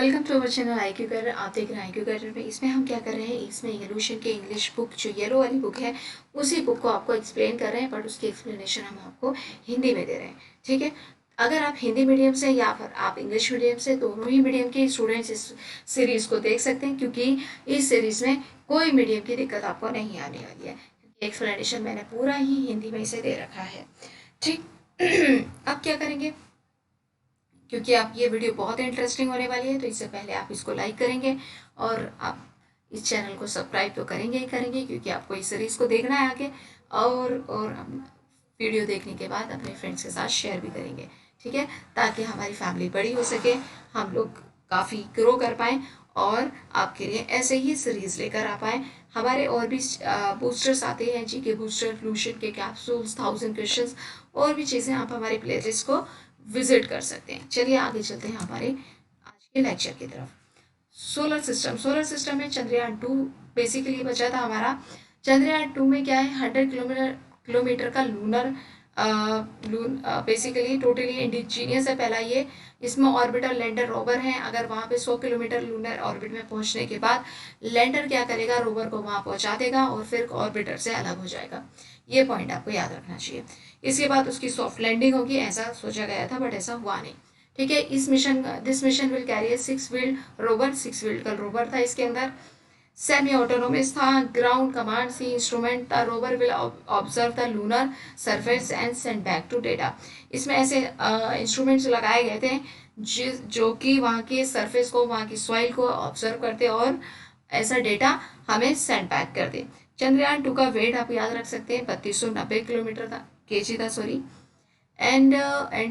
Welcome to our channel IQ career. आप देख रहे हैं IQ कैरियर में। इसमें हम क्या कर रहे हैं, इसमें इवोल्यूशन के इंग्लिश बुक जो येलो वाली बुक है उसी बुक को आपको एक्सप्लेन कर रहे हैं, बट उसकी एक्सप्लेनेशन हम आपको हिंदी में दे रहे हैं। ठीक है, अगर आप हिंदी मीडियम से या फिर आप इंग्लिश मीडियम से, दोनों ही मीडियम के स्टूडेंट्स इस सीरीज़ को देख सकते हैं, क्योंकि इस सीरीज़ में कोई मीडियम की दिक्कत आपको नहीं आने वाली है, क्योंकि एक्सप्लेनेशन मैंने पूरा ही हिंदी में इसे दे रखा है। ठीक अब क्या करेंगे, क्योंकि आप ये वीडियो बहुत इंटरेस्टिंग होने वाली है, तो इससे पहले आप इसको लाइक करेंगे और आप इस चैनल को सब्सक्राइब तो करेंगे ही करेंगे, क्योंकि आपको इस सीरीज़ को देखना है आगे। और हम वीडियो देखने के बाद अपने फ्रेंड्स के साथ शेयर भी करेंगे, ठीक है, ताकि हमारी फैमिली बड़ी हो सके, हम लोग काफ़ी ग्रो कर पाएँ और आपके लिए ऐसे ही सीरीज़ लेकर आ पाएँ। हमारे और भी बूस्टर्स आते हैं, जीके बूस्टर, फ्लूशन के कैप्सूल्स, 1000 क्वेश्चंस और भी चीज़ें आप हमारे प्लेलिस्ट को विजिट कर सकते हैं। चलिए आगे चलते हैं हमारे आज के लेक्चर की तरफ। सोलर सिस्टम में चंद्रयान 2 बेसिकली बचा था हमारा। चंद्रयान 2 में क्या है, 100 किलोमीटर का लूनर बेसिकली टोटली इंडिजीनियस है पहला ये। इसमें ऑर्बिटर लैंडर रोवर है। अगर वहाँ पे 100 किलोमीटर लूनर ऑर्बिट में पहुँचने के बाद लैंडर क्या करेगा, रोवर को वहाँ पहुँचा देगा और फिर ऑर्बिटर से अलग हो जाएगा। ये पॉइंट आपको याद रखना चाहिए। इसके बाद उसकी सॉफ्ट लैंडिंग होगी, ऐसा सोचा गया था, बट ऐसा हुआ नहीं। ठीक है, this mission will carry 6 wheeled rover. 6 wheeled का रोवर था इसके अंदर। सेमी ऑटोनोमस था, ग्राउंड कमांड सी इंस्ट्रूमेंट था। Rover will observe the lunar surface and send back to data. इसमें ऐसे इंस्ट्रूमेंट्स लगाए गए थे जो कि वहाँ के सरफेस को, वहाँ की सॉइल को ऑब्जर्व करते और ऐसा डेटा हमें सेंड बैक कर दे। चंद्रयान 2 का वेट आप याद रख सकते हैं, 3290 किलोमीटर था, केजी था, सॉरी। एंड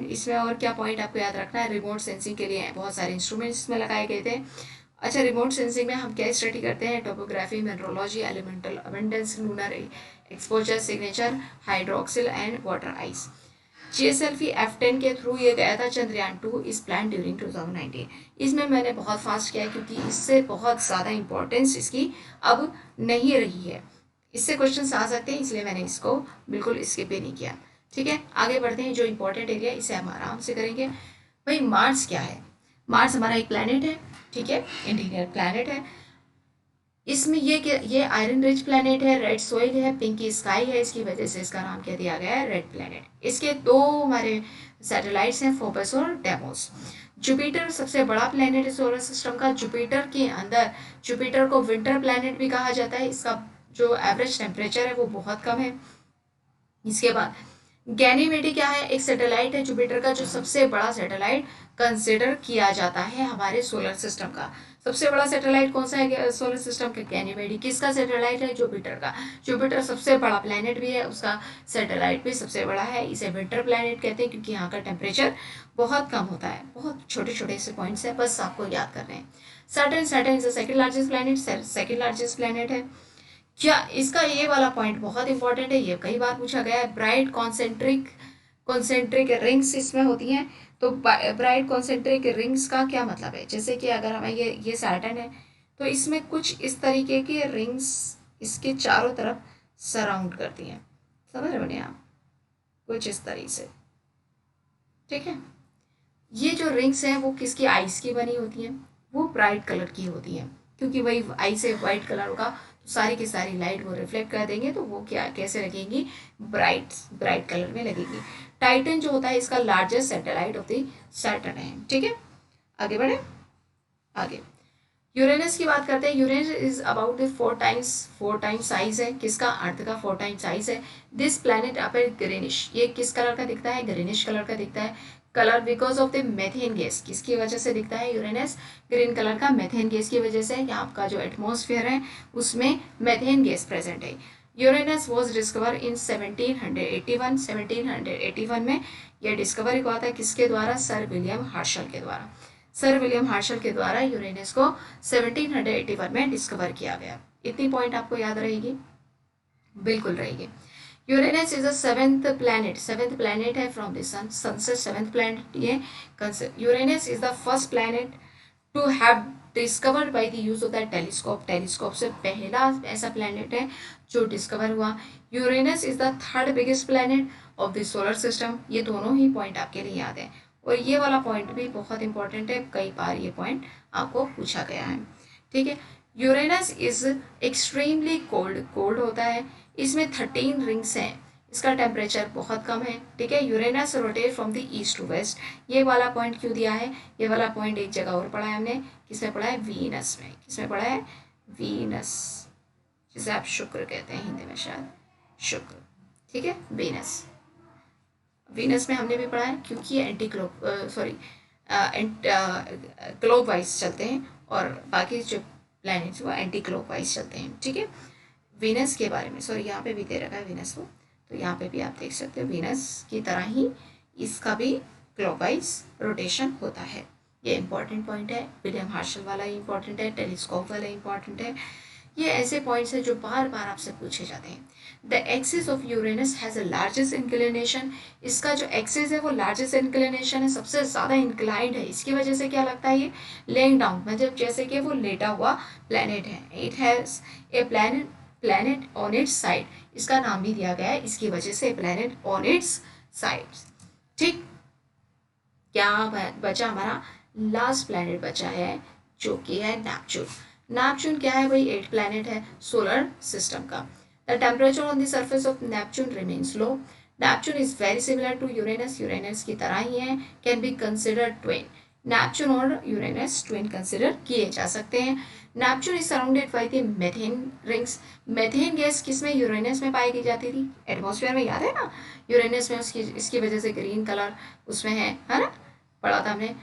इसमें और क्या पॉइंट आपको याद रखना है, रिमोट सेंसिंग के लिए बहुत सारे इंस्ट्रूमेंट्स इसमें लगाए गए थे। अच्छा, रिमोट सेंसिंग में हम क्या स्टडी करते हैं, topography, mineralogy, elemental abundance, lunar exposure signature, hydroxyl and water ice. GSLV F10 के थ्रू ये गया था चंद्रयान 2 इस प्लान ड्यूरिंग 2019। इसमें मैंने बहुत फास्ट किया है, क्योंकि इससे बहुत ज़्यादा इंपॉर्टेंस इसकी अब नहीं रही है। इससे क्वेश्चन आ सकते हैं, इसलिए मैंने इसको बिल्कुल स्किप ही नहीं किया। ठीक है, आगे बढ़ते हैं। जो इंपॉर्टेंट एरिया इसे हम आराम से करेंगे। भाई मार्स क्या है, मार्स हमारा एक प्लैनेट है, ठीक है, इंटीरियर प्लैनेट है। इसमें ये आयरन रिच प्लैनेट है, रेड सोइल है, पिंकी स्काई है, इसकी वजह से इसका नाम क्या दिया गया है, रेड प्लैनेट। इसके दो हमारे सैटेलाइट्स हैं, फोपस और डेमोस। जुपिटर सबसे बड़ा प्लैनेट है सोलर सिस्टम का। जुपिटर के अंदर, जुपिटर को विंटर प्लैनेट भी कहा जाता है। इसका जो एवरेज टेम्परेचर है वो बहुत कम है। इसके बाद गैनीमेडी क्या है, एक सैटेलाइट है जुपिटर का, जो सबसे बड़ा सैटेलाइट कंसिडर किया जाता है हमारे सोलर सिस्टम का। सबसे बड़ा सैटेलाइट कौन सा है सोलर सिस्टम का, गैनीमेडी। किसका सैटेलाइट है, जुपिटर का। जुपिटर सबसे बड़ा प्लैनेट भी है, उसका सैटेलाइट भी सबसे बड़ा है। इसे विंटर प्लैनेट कहते हैं, क्योंकि यहाँ का टेम्परेचर बहुत कम होता है। बहुत छोटे छोटे से पॉइंट्स है, बस आपको याद करने हैं। Saturn is the second largest planet, second largest planet है। क्या इसका ये वाला पॉइंट बहुत इंपॉर्टेंट है, ये कई बार पूछा गया है। ब्राइट कॉन्सेंट्रिक रिंग्स इसमें होती हैं। तो ब्राइट कॉन्सेंट्रिक रिंग्स का क्या मतलब है, जैसे कि अगर हमें ये सैटर्न है, तो इसमें कुछ इस तरीके की रिंग्स इसके चारों तरफ सराउंड करती हैं, समझ रहे हो आप, कुछ इस तरीके से। ठीक है, ये जो रिंग्स हैं वो किसकी, आइस की बनी होती हैं, वो ब्राइट कलर की होती हैं, क्योंकि वही आइस है वाइट कलर होगा, सारी की सारी लाइट वो रिफ्लेक्ट कर देंगे, तो वो क्या कैसे लगेंगी, ब्राइट ब्राइट कलर में लगेगी। टाइटन जो होता है इसका largest satellite of the Saturn है। ठीक है, आगे बढ़े। आगे यूरेनस की बात करते हैं। Uranus is about 4 times size है, किसका, अर्थ का 4 टाइम्स साइज है। दिस प्लैनेट अपेयर ग्रीनिश, ये किस कलर का दिखता है, ग्रीनिश कलर का दिखता है। Colour because of the methane gas, किसकी वजह से दिखता है यूरेनस ग्रीन कलर का, मेथेन गैस की वजह से। यहाँ का जो एटमॉस्फेयर है उसमें मेथेन गैस प्रेजेंट है। यूरेनस वॉज डिस्कवर इन 1781 में यह डिस्कवरी हुआ था, किसके द्वारा, सर विलियम हार्शल के द्वारा। सर विलियम हार्शल के द्वारा यूरेनस को 1781 में डिस्कवर किया गया। इतनी पॉइंट आपको याद रहेगी, बिल्कुल रहेगी। Uranus is the seventh planet है फ्रॉम द सन, सन से सेवेंथ प्लैनेट ये। Uranus is the first planet to have discovered by the use of the telescope, telescope से पहला ऐसा प्लैनेट है जो डिस्कवर हुआ। Uranus is the third biggest planet of the solar system. ये दोनों ही पॉइंट आपके लिए याद है। और ये वाला पॉइंट भी बहुत इंपॉर्टेंट है, कई बार ये पॉइंट आपको पूछा गया है, ठीक है। Uranus is extremely cold, cold होता है, इसमें 13 रिंग्स हैं, इसका टेम्परेचर बहुत कम है, ठीक है। Uranus rotate from the east to west, ये वाला पॉइंट क्यों दिया है, ये वाला पॉइंट एक जगह और पढ़ा है हमने, किसमें पढ़ा है, वीनस में, किसमें पढ़ा है, वीनस, जिसे आप शुक्र कहते हैं हिंदी में शायद, शुक्र, ठीक है, वीनस, वीनस में हमने भी पढ़ा है क्योंकि ये anti clock sorry clock wise चलते हैं और बाकी जो प्लैनेट्स वो एंटी क्लॉक वाइज चलते हैं, ठीक है। वीनस के बारे में, सॉरी यहाँ पे भी दे रखा है वीनस को, तो यहाँ पे भी आप देख सकते हो वीनस की तरह ही इसका भी क्लॉकवाइज रोटेशन होता है। ये इंपॉर्टेंट पॉइंट है, विलियम हार्शल वाला इंपॉर्टेंट है, टेलीस्कोप वाला इंपॉर्टेंट है, ये ऐसे पॉइंट्स हैं जो बार बार आपसे पूछे जाते हैं। The axis of Uranus has a largest inclination, इसका जो एक्सिस है वो लार्जेस्ट इंक्लिनेशन है, सबसे ज़्यादा इंक्लाइंड है, इसकी वजह से क्या लगता है ये लेइंग डाउन, मतलब जैसे कि वो लेटा हुआ प्लैनेट है। It has a planet on it's side, इसका नाम भी दिया गया है इसकी वजह से, प्लैनेट ऑन इट्स साइड, ठीक। क्या बचा हमारा लास्ट प्लैनेट बचा है जो कि है नेपच्यून। नेपच्यून क्या है भाई, 8 प्लैनेट है सोलर सिस्टम का। The temperature on the surface of Neptune remains low. Neptune is very similar to Uranus, Uranus की तरह ही है, can be considered twin, Neptune और यूरेनस ट्विन कंसिडर किए जा सकते हैं। Neptune is surrounded by the methane rings, methane gas किसमें, यूरेनस में पाई की जाती थी, एटमॉस्फेयर में, याद है ना, यूरेनस में, उसकी इसकी वजह से ग्रीन कलर उसमें है ना, पढ़ा था हमने।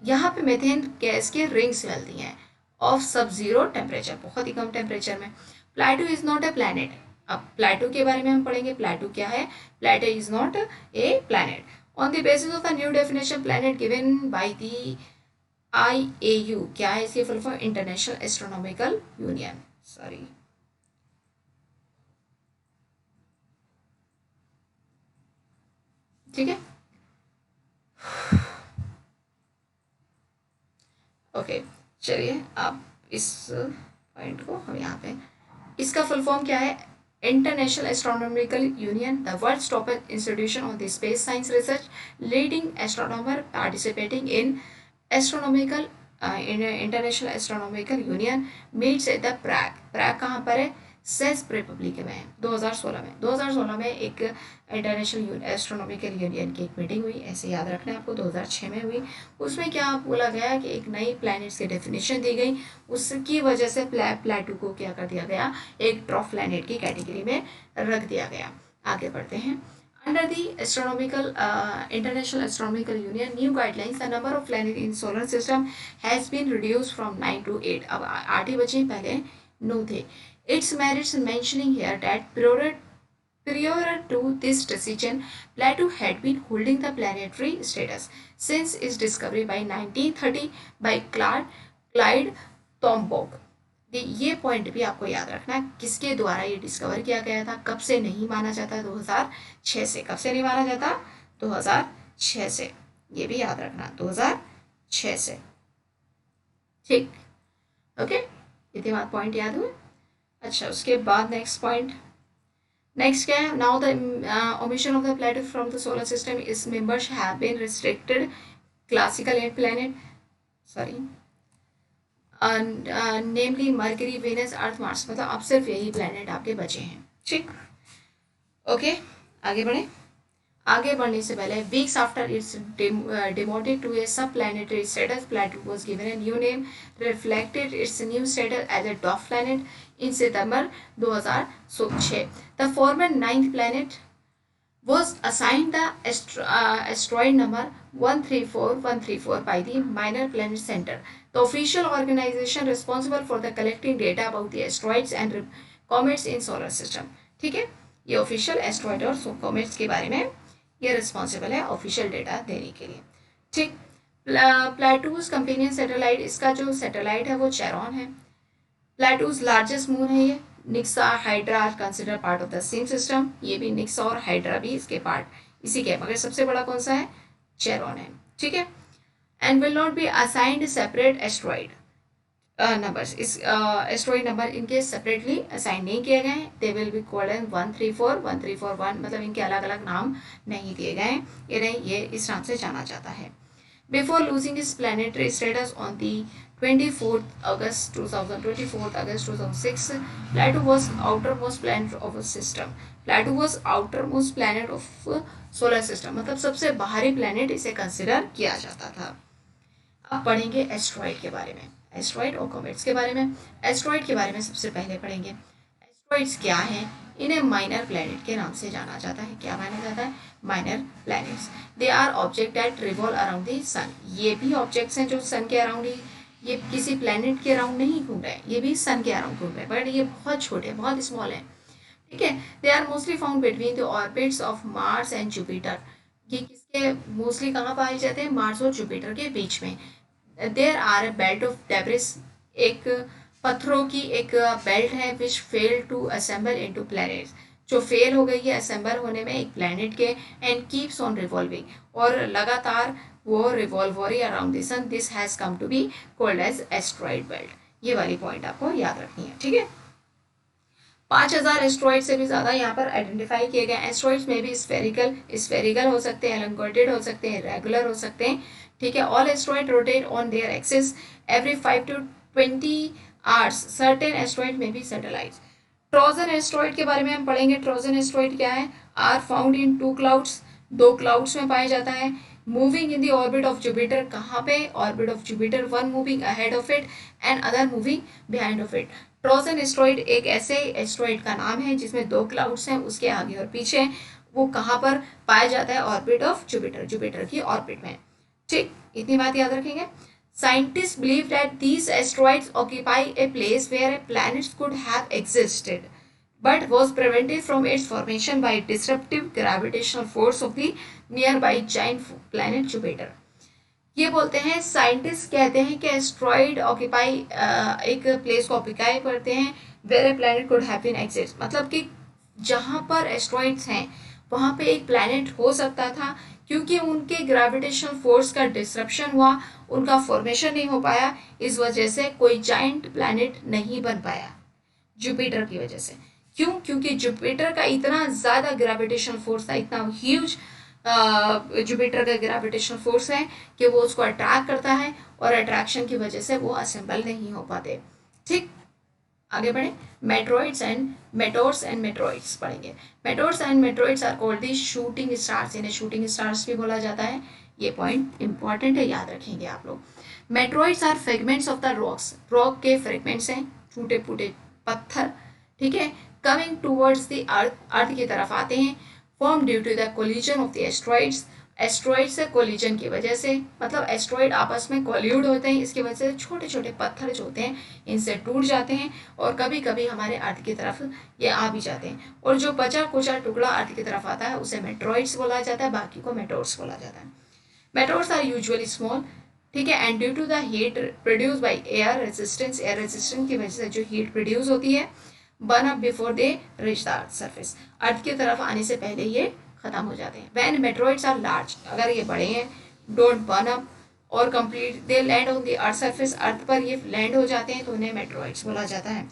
यहाँ पे मेथेन गैस के रिंग्स मिलती हैं ऑफ सब जीरो टेम्परेचर, बहुत ही कम टेम्परेचर में। प्लेटो इज नॉट ए प्लैनेट, अब प्लेटो के बारे में हम पढ़ेंगे, प्लेटो क्या है, Pluto is not a planet. On the basis of the new definition planet given by the IAU, क्या है इसकी full form, international astronomical union, sorry ठीक है, ओके चलिए आप इस पॉइंट को हम यहाँ पे, इसका फुल फॉर्म क्या है, international astronomical union, the world's toppest institution on the space science research, leading astronomer participating in astronomical international astronomical union meets at the Prague, Prague कहाँ पर है, सेज रिपब्लिक में, 2016 में एक इंटरनेशनल एस्ट्रोनॉमिकल यूनियन की एक मीटिंग हुई, ऐसे याद रखना है आपको, 2006 में हुई। उसमें क्या बोला गया कि एक नई प्लैनेट्स की डेफिनेशन दी गई, उसकी वजह से प्लेटो को क्या कर दिया गया, एक ड्वार्फ प्लैनेट की कैटेगरी में रख दिया गया। आगे बढ़ते हैं। Under the astronomical International Astronomical Union new guidelines, the number of planets in solar system has been reduced from 9 to 8. अब 8 ही बचे, पहले 9 थे। Its merits mentioning here that prior to this decision, Plato had been holding the planetary status since its discovery by 1930 by Clyde Tombaugh. ये point भी आपको याद रखना है, किसके द्वारा ये डिस्कवर किया गया था, कब से नहीं माना जाता, 2006 से, कब से नहीं माना जाता, 2006 से, ये भी याद रखना, 2006 से, ठीक, ओके, इतने बात पॉइंट याद हुए। अच्छा, उसके बाद नेक्स्ट पॉइंट, नेक्स्ट क्या है, now the omission of the planet from the solar system is members have been restricted, classical 8 planet, sorry namely Mercury, Venus, Earth, Mars, मतलब अब सिर्फ यही प्लैनेट आपके बचे हैं, ठीक, ओके आगे बढ़े। आगे बढ़ने से पहले, weeks after it's demoted to a subplanetary status, Plato was given a new name, reflected its new status as a dwarf planet in September 2006. The former 9th planet was assigned the asteroid number 134134 by the Minor Planet Center, the official organization responsible for the collecting data about the asteroids and comets in solar system, ठीक है, ये official asteroid और comets के बारे में ये responsible है official data देने के लिए, ठीक। प्लेटोज कंपेनियन सैटेलाइट, इसका जो सैटेलाइट है वो चेरॉन है। प्लेटोज लार्जेस्ट मून है ये, Nix Hydra are consider part of the same system, ये भी निक्सा और हाइड्रा भी इसके पार्ट इसी के, मगर सबसे बड़ा कौन सा है, चेरॉन है, ठीक है। And will not be assigned separate asteroid numbers, इस एस्ट्रॉइड नंबर इनके सेपरेटली असाइन नहीं किए गए हैं, they will be called an 134 1341, मतलब इनके अलग अलग नाम नहीं दिए गए हैं, ये इस नाम से जाना जाता है, Before losing its planetary status on the 24th August 2006, Plato was outermost planet of a system. Plato was outermost planet of solar system, मतलब सबसे बाहरी प्लेनेट इसे कंसिडर किया जाता था। अब पढ़ेंगे एस्ट्रॉइड के बारे में, एस्ट्रॉइड और कॉमेट्स के बारे में। एस्ट्रॉइड के बारे में सबसे पहले पढ़ेंगे। एस्ट्रॉइड्स क्या हैं? इन्हें माइनर प्लैनेट के नाम से जाना जाता है। क्या माना जाता है? Minor planets. They are object that revolve around the sun. ये भी ऑब्जेक्ट्स हैं जो सन के अराउंड ही, ये किसी प्लैनेट के अराउंड नहीं घूम रहे हैं, ये भी सन के अराउंड घूम रहे हैं, बट ये बहुत छोटे हैं, बहुत स्मॉल हैं। ठीक है। They are mostly found between the orbits of Mars and Jupiter. ये किसके मोस्टली कहाँ पाए जाते हैं? मार्स और जुपिटर के बीच में। There are a belt of debris, एक पत्थरों की एक बेल्ट है which fail to assemble into planets, जो फेल हो गई है असेंबल होने में एक प्लैनेट के, एंड कीप्स ऑन रिवॉल्विंग, और लगातार वो रिवॉल्व हो रही है around the sun. This has come to be called as asteroid belt. ये वाली पॉइंट आपको याद रखनी है। ठीक है। 5000 एस्ट्रॉइड से भी ज़्यादा यहाँ पर आइडेंटिफाई किए गए। एस्ट्रॉइड्स में भी स्फेरिकल हो सकते हैं, एलंगोटेड हो सकते हैं, रेगुलर हो सकते हैं। ठीक है। All asteroid rotate on their axis every 5 to 20 hours. Certain asteroid में भी सैटेलाइट्स। ट्रोजन एस्ट्रॉइड के बारे में हम पढ़ेंगे। ट्रोजन एस्ट्रॉइड क्या है? Are found in 2 clouds, 2 clouds में पाया जाता है। Moving in the orbit of Jupiter, कहाँ पे? Orbit of Jupiter, one moving ahead of it and other moving behind of it. Trojan asteroid एक ऐसे एस्ट्रॉइड का नाम है जिसमें 2 क्लाउड्स हैं, उसके आगे और पीछे। वो कहाँ पर पाया जाता है? ऑर्बिट ऑफ जुपिटर, जुपिटर की ऑर्बिट में। ठीक, इतनी बात याद रखेंगे। Scientists believe that these asteroids occupy a place where a planet could have existed, but was prevented from its formation by disruptive gravitational force of the nearby giant planet Jupiter. ये बोलते हैं, scientist कहते हैं कि asteroid occupy एक place को occupy करते हैं where a planet could have been exist, मतलब कि जहाँ पर एस्ट्रॉइड्स हैं वहाँ पे एक प्लैनेट हो सकता था, क्योंकि उनके ग्रेविटेशनल फोर्स का डिसरप्शन हुआ, उनका फॉर्मेशन नहीं हो पाया, इस वजह से कोई जाइंट प्लैनेट नहीं बन पाया जुपिटर की वजह से। क्यों? क्योंकि जुपिटर का इतना ज़्यादा ग्रेविटेशनल फोर्स था, इतना ह्यूज जुपिटर का ग्रेविटेशनल फोर्स है कि वो उसको अट्रैक्ट करता है, और अट्रैक्शन की वजह से वो असेंबल नहीं हो पाते। ठीक, आगे बढ़े। Meteoroids and meteors and meteoroids पढ़ेंगे। Meteors and meteoroids are called the shooting stars, इन्हें शूटिंग स्टार्स भी बोला जाता है। ये पॉइंट इंपॉर्टेंट है, याद रखेंगे आप लोग। Meteoroids are fragments of the rocks, rock के फ्रेगमेंट्स हैं, टूटे फूटे पत्थर। ठीक है। Coming towards the earth, earth की तरफ आते हैं। Form due to the collision of the asteroids, asteroid से कोलिजन की वजह से, मतलब एस्ट्रॉइड आपस में कोल्यूड होते हैं, इसकी वजह से छोटे छोटे पत्थर जो होते हैं इनसे टूट जाते हैं, और कभी कभी हमारे अर्थ की तरफ ये आ भी जाते हैं, और जो बचा कुचा टुकड़ा अर्थ की तरफ आता है उसे मेट्रॉइड्स बोला जाता है, बाकी को मेटोर्स बोला जाता है। Meteors are usually small. ठीक है। And due to the heat produce by air resistance, air resistance की वजह से जो हीट प्रोड्यूस होती है, burn up before they reach the earth surface, earth की तरफ आने से पहले ये खत्म हो जाते हैं। व्हेन मेट्रॉइड्स आर लार्ज, अगर ये बड़े हैं, डोंट बर्न अप और complete, they land on the earth surface, earth पर ये लैंड हो जाते हैं, तो उन्हें मेट्रॉइड्स बोला जाता है।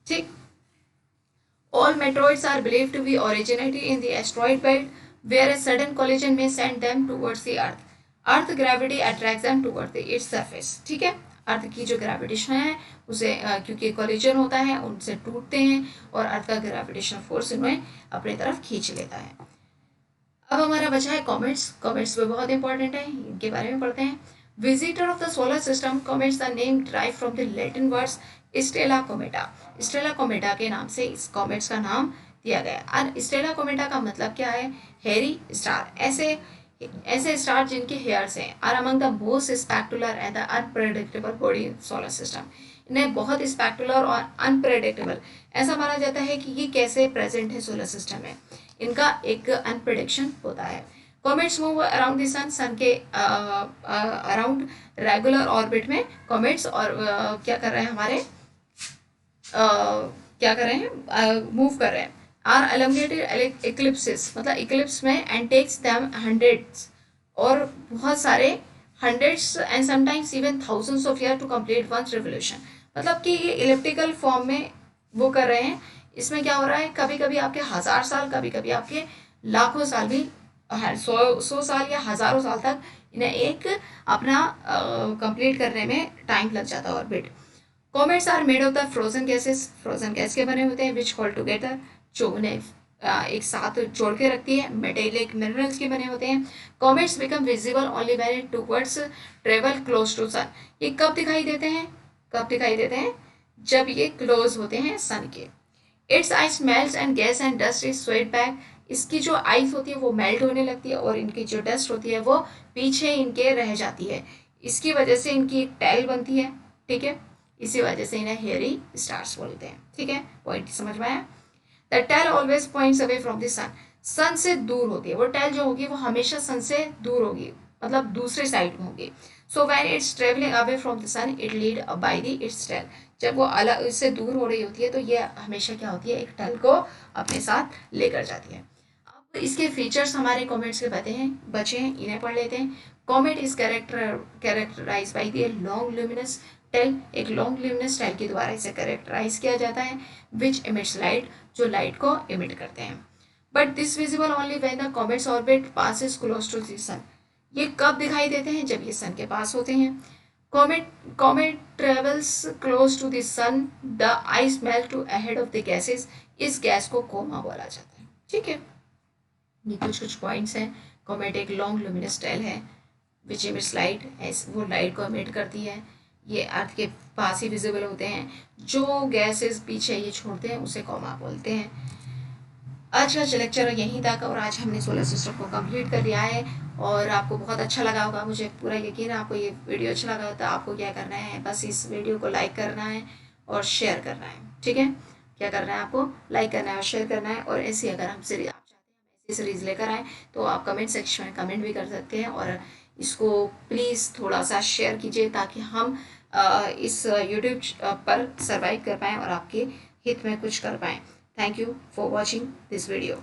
ठीक। All meteoroids are believed to be originated in the asteroid belt where a sudden collision में send them towards the earth, earth gravity attracts them towards the its surface. ठीक है। अर्थ की जो ग्रेविटेशन है उसे क्योंकि कोलिजन होता है उनसे टूटते हैं, और अर्थ का ग्रेविटेशनल फोर्स उन्हें अपनी तरफ खींच लेता है। अब हमारा बचा है कॉमेट्स। कॉमेट्स भी बहुत इंपॉर्टेंट है, इनके बारे में पढ़ते हैं। Visitor of the solar system, comets the name derived from the Latin words stella cometa, stella cometa के नाम से इस कॉमेट्स का नाम दिया गया। और स्टेला कोमेटा का मतलब क्या है? हेयरी स्टार, ऐसे स्टार जिनके हेयर्स हैं, are among the most spectacular and the unpredictable body solar system. इन्हें बहुत स्पेक्टुलर और अनप्रेडिक्टेबल ऐसा माना जाता है कि ये कैसे प्रेजेंट है सोलर सिस्टम में, इनका एक अनप्रेडिक्शन होता है। Comets move around the sun, सन के अराउंड रेगुलर ऑर्बिट में कॉमेट्स और क्या कर रहे हैं हमारे क्या कर रहे हैं? मूव कर रहे हैं। आर एलोंगेटेड इक्लिप्सिस, मतलब इक्लिप्स में, एंड टेक्स देम हंड्रेड्स, और बहुत सारे hundreds and sometimes even thousands of year to complete one revolution, मतलब कि ये इलिप्टिकल फॉर्म में वो कर रहे हैं। इसमें क्या हो रहा है? कभी कभी आपके 1000 साल, कभी कभी आपके लाखों साल भी, 100 साल या हज़ारों साल तक इन्हें एक अपना कंप्लीट करने में टाइम लग जाता है orbit. Comets are made of the frozen gases, frozen gas के बने होते हैं, विच होल्ड टुगेदर, जो उन्हें एक साथ जोड़ के रखती है। मेटेलिक मिनरल्स के बने होते हैं। Comets become visible only when it towards travel close to sun. ये कब दिखाई देते हैं, कब दिखाई देते हैं, जब ये क्लोज होते हैं सन के। It's ice melt and gas and dust is sweat back. इसकी जो आइस होती है वो मेल्ट होने लगती है और इनकी जो डस्ट होती है वो पीछे इनके रह जाती है। इसकी वजह से इनकी एक टैल बनती है, ठीक है। इसी वजह से इन्हें हेयरी स्टार्स बोलते हैं, ठीक है। पॉइंट समझ में आया। The tail always points away from the sun. Sun से दूर होती है वो टेल, जो होगी वो हमेशा सन से दूर होगी, मतलब दूसरे साइड में होगी। So when it's travelling away from the sun it lead by the its tail. जब वो अलग इससे दूर हो रही होती है तो ये हमेशा क्या होती है, एक टेल को अपने साथ लेकर जाती है। अब इसके फीचर्स हमारे कॉमेट्स के बचे हैं, इन्हें पढ़ लेते हैं। Comet is characterize by the long luminous tail. एक लॉन्ग ल्यूमिनस टेल के द्वारा इसे कैरेक्टराइज किया जाता है, विच इमिट्स लाइट, जो लाइट को इमिट करते हैं। But this visible only when the comets orbit passes close to the sun. ये कब दिखाई देते हैं, जब ये सन के पास होते हैं। Comet travels close to the sun, the ice melt to ahead of the gases. इस गैस को कोमा बोला जाता है, ठीक है। ये कुछ पॉइंट्स हैं। कॉमेट एक लॉन्ग लुमिनस टेल है, विच इमिट्स लाइट, वो लाइट को इमिट करती है। ये अर्थ के पास ही विजिबल होते हैं। जो गैसेस पीछे ये छोड़ते हैं उसे कॉमा बोलते हैं। आज का लेक्चर यहीं तक, और आज हमने सोलर सिस्टम को कंप्लीट कर लिया है और आपको बहुत अच्छा लगा होगा, मुझे पूरा यकीन है आपको ये वीडियो अच्छा लगा। तो आपको क्या करना है, बस इस वीडियो को लाइक करना है और शेयर करना है, ठीक है। क्या करना है, आपको लाइक करना है और शेयर करना है। और ऐसी अगर हम सीरीज आप चाहते हैं ऐसी सीरीज लेकर आए तो आप कमेंट सेक्शन में कमेंट भी कर सकते हैं। और इसको प्लीज़ थोड़ा सा शेयर कीजिए ताकि हम इस यूट्यूब पर सर्वाइव कर पाएँ और आपके हित में कुछ कर पाएँ। Thank you for watching this video.